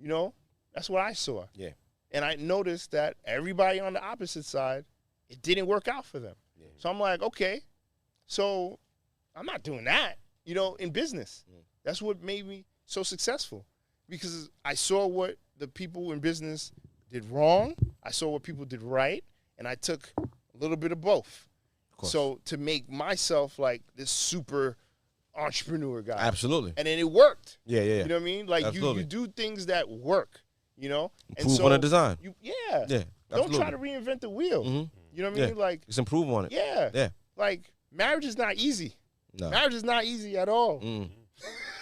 You know, that's what I saw. Yeah. And I noticed that everybody on the opposite side, it didn't work out for them. Yeah. So I'm like, okay, so I'm not doing that, you know, in business. That's what made me so successful, because I saw what the people in business did wrong. I saw what people did right, and I took a little bit of both. So to make myself like this super entrepreneur guy. Absolutely. And then it worked. Yeah. You know what I mean? Like you do things that work, you know? Improve on the design. Yeah. Don't try to reinvent the wheel. You know what I mean? Like, just improve on it. Yeah. Like, marriage is not easy. No. Marriage is not easy at all. No.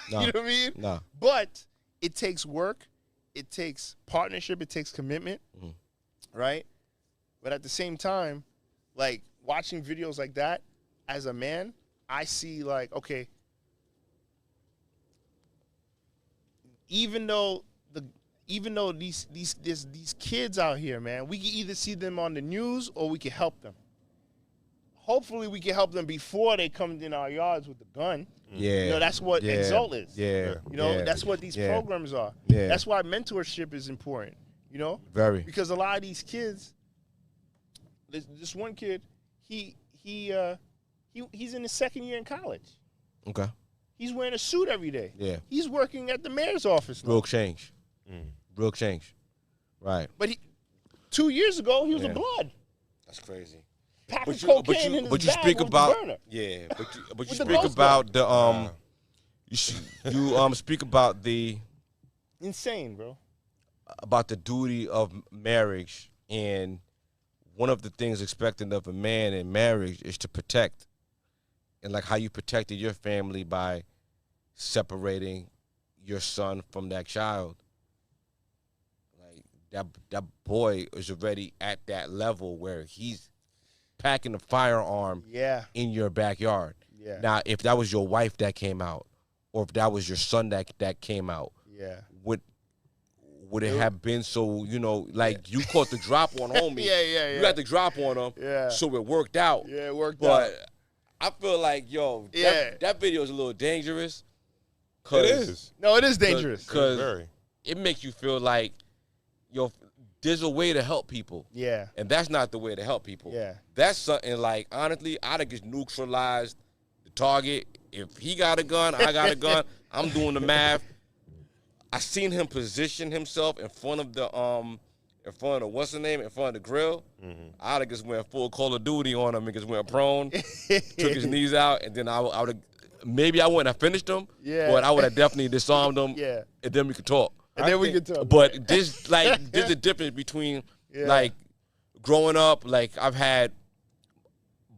You know what I mean? No. But it takes work. It takes partnership. It takes commitment. Right? But at the same time, like, watching videos like that, as a man, I see, like, okay, even though these kids out here, man, we can either see them on the news or we can help them. Hopefully we can help them before they come in our yards with the gun. Yeah. You know, that's what Exalt is. Yeah. You know, that's what these programs are. Yeah. That's why mentorship is important, you know? Very. Because a lot of these kids, this one kid, he's in his second year in college. Okay. He's wearing a suit every day. Yeah. He's working at the mayor's office now. Real change. Real change. Right. But 2 years ago, he was a blood. That's crazy. Packing cocaine in his bag with the burner. Yeah, but you speak about the you speak about the insane, bro. About the duty of marriage, and one of the things expected of a man in marriage is to protect, and like how you protected your family by separating your son from that child. Like that boy is already at that level where he's packing a firearm in your backyard. Yeah. Now, if that was your wife that came out, or if that was your son that came out, would it have been so, you know, like you caught the drop on homie. You got the drop on him. Yeah. So it worked out. Yeah, it worked out. But I feel like, that video is a little dangerous. It is. No, it is dangerous. Because it makes you feel like, there's a way to help people. Yeah. And that's not the way to help people. Yeah. That's something like, honestly, I'd have just neutralized the target. If he got a gun, I got a gun, I'm doing the math. I seen him position himself in front of the what's the name? In front of the grill. I'd have just went full Call of Duty on him and just went prone, took his knees out, and then I would have, maybe I wouldn't have finished him, but I would have definitely disarmed him, and then we could talk. And then we could talk. But there's a difference between like growing up. Like I've had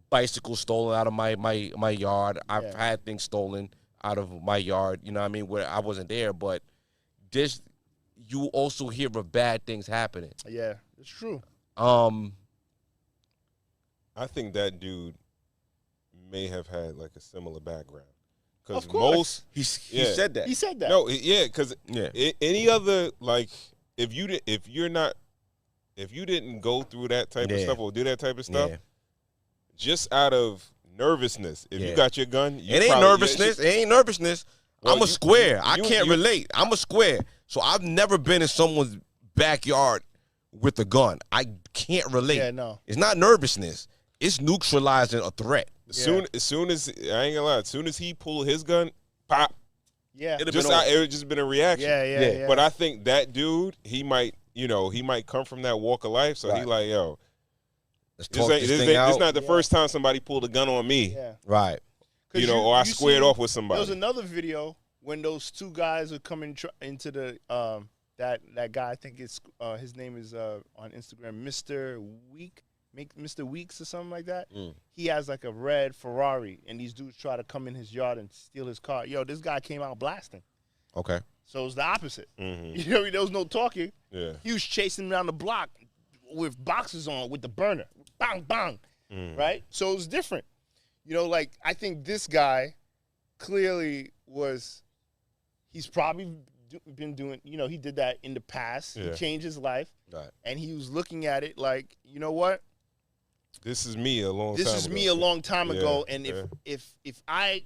bicycles stolen out of my yard. I've had things stolen out of my yard. You know what I mean? Where I wasn't there, but you also hear of bad things happening. Yeah, it's true. I think that dude may have had like a similar background. Because most he said that. He said that. No, because any other, like, if you didn't go through that type of stuff or do that type of stuff, just out of nervousness, if you got your gun, it ain't nervousness. It ain't nervousness. Well, I'm a square. I can't relate. I'm a square. So I've never been in someone's backyard with a gun. I can't relate. Yeah, no. It's not nervousness. It's neutralizing a threat. As soon as I ain't gonna lie, as soon as he pulled his gun, pop. Yeah. It would just been a reaction. Yeah. But I think that dude, he might come from that walk of life. So he like, yo, this not the first time somebody pulled a gun on me. Yeah. Right. Or I squared off with somebody. There was another video when those two guys were coming into the that guy. I think it's his name is on Instagram, Mr. Weeks or something like that. He has like a red Ferrari, and these dudes try to come in his yard and steal his car. Yo, this guy came out blasting. Okay. So it was the opposite. You know, there was no talking. Yeah. He was chasing him down the block with boxes on with the burner. Bang, bang. Right? So it was different. You know, like, I think this guy clearly he's probably been doing, he did that in the past. Yeah. He changed his life. Right. And he was looking at it like, you know what? This is me a long time ago. This is me a long time ago. And if I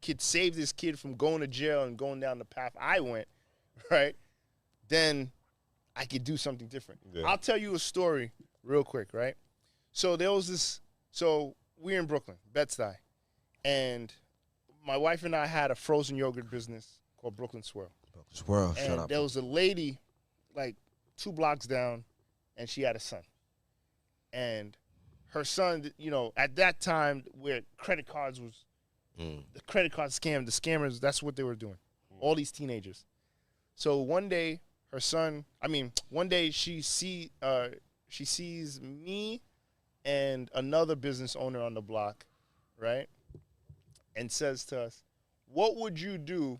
could save this kid from going to jail and going down the path I went, right, then I could do something different. Yeah. I'll tell you a story real quick, right? So there was this. So we're in Brooklyn, Bed-Stuy, and my wife and I had a frozen yogurt business called Brooklyn Swirl. Swirl, And shut up. there was a lady, like 2 blocks down, and she had a son. And her son, you know, at that time where credit cards was, the credit card scam, the scammers, that's what they were doing. All these teenagers. So one day, one day she sees me and another business owner on the block, right? And says to us, what would you do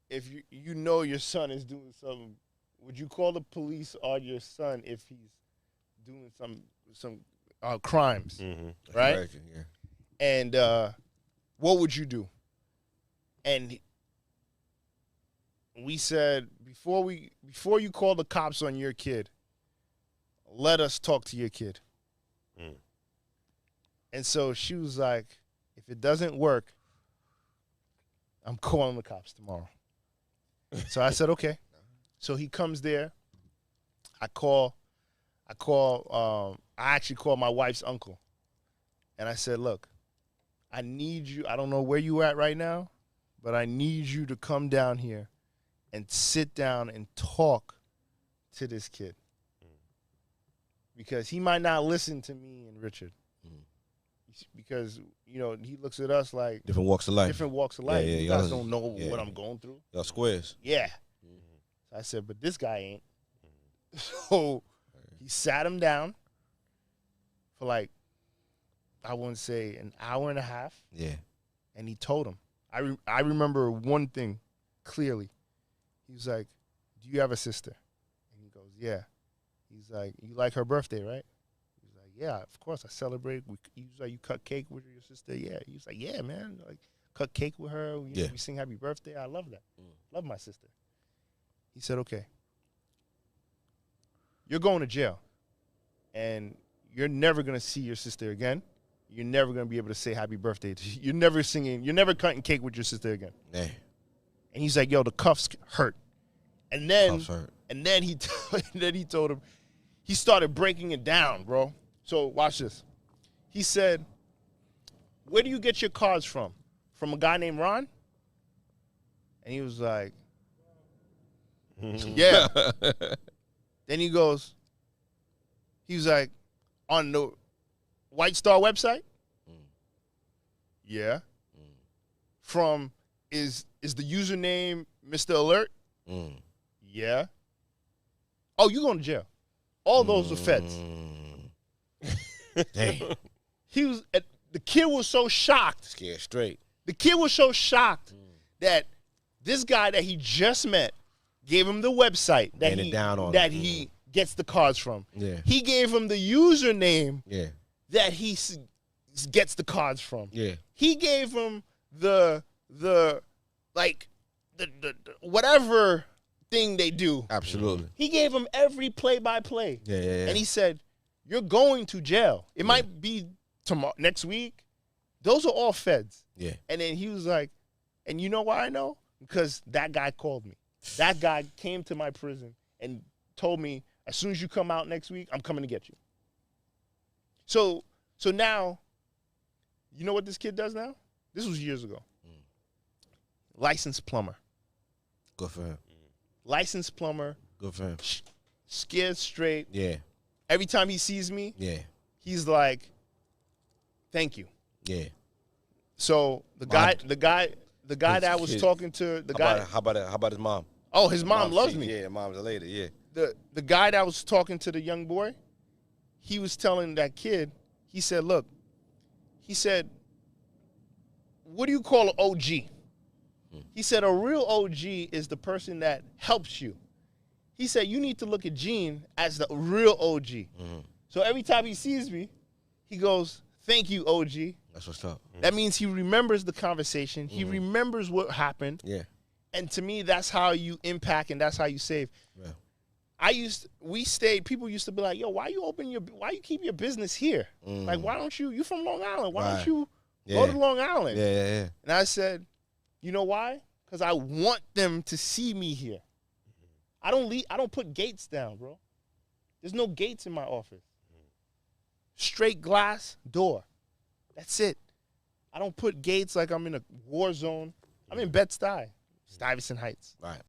if you know your son is doing something? Would you call the police on your son if he's doing some crimes, right? Yeah. And what would you do? And we said, before you call the cops on your kid, let us talk to your kid. And so she was like, if it doesn't work, I'm calling the cops tomorrow. So I said, okay. So he comes there. I actually called my wife's uncle. And I said, look, I need you. I don't know where you at right now, but I need you to come down here and sit down and talk to this kid. Because he might not listen to me and Richard. Because, you know, he looks at us like Different walks of life. different walks of life. Yeah, You guys don't know what I'm going through. Y'all squares. Yeah. I said, but this guy ain't. So he sat him down for like, I wouldn't say an hour and a half. Yeah. And he told him. I remember one thing clearly. He was like, do you have a sister? And he goes, yeah. He's like, you like her birthday, right? He's like, yeah, of course. I celebrate. He was like, you cut cake with your sister? Yeah. He was like, yeah, man. Like, cut cake with her. We sing happy birthday. I love that. Love my sister. He said, okay, you're going to jail, and you're never going to see your sister again. You're never going to be able to say happy birthday to you. You're never cutting cake with your sister again. Yeah. And he's like, yo, the cuffs hurt. And then, Cuffs hurt. and then he told him, he started breaking it down, bro. So watch this. He said, where do you get your cards from? From a guy named Ron? And he was like, yeah. Then he was like, on the White Star website? Yeah. From, is the username Mr. Alert? Yeah. Oh, you going to jail. All those are feds. Damn. The kid was so shocked. Scared straight. The kid was so shocked that this guy that he just met gave him the website that he gets the cards from. Yeah. He gave him the username Yeah. that he gets the cards from. Yeah. He gave him the whatever thing they do. Absolutely. He gave him every play-by-play. Yeah. And he said, you're going to jail. It might be tomorrow, next week. Those are all feds. Yeah. And then he was like, and you know why I know? Because that guy called me. That guy came to my prison and told me, as soon as you come out next week, I'm coming to get you. So now, you know what this kid does now? This was years ago. Licensed plumber. Good for him. Licensed plumber. Good for him. Scared straight. Yeah. Every time he sees me, he's like, thank you. Yeah. So the guy that I was talking to, How about his mom? Oh, his mom loves me. Yeah, mom's a lady. Yeah. The guy that was talking to the young boy, he was telling that kid, he said, look, he said, what do you call an OG? He said a real OG is the person that helps you. He said you need to look at Gene as the real OG. So every time he sees me, he goes, thank you, OG. That's what's up. That means he remembers the conversation. He remembers what happened. Yeah. And to me, that's how you impact and that's how you save. Yeah. People used to be like, yo, why you keep your business here? Like, why don't you from Long Island? Why don't you go to Long Island? Yeah. And I said, you know why? Because I want them to see me here. I don't put gates down, bro. There's no gates in my office. Straight glass door. That's it. I don't put gates like I'm in a war zone. I'm in Bed-Stuy, Stuyvesant Heights. Right.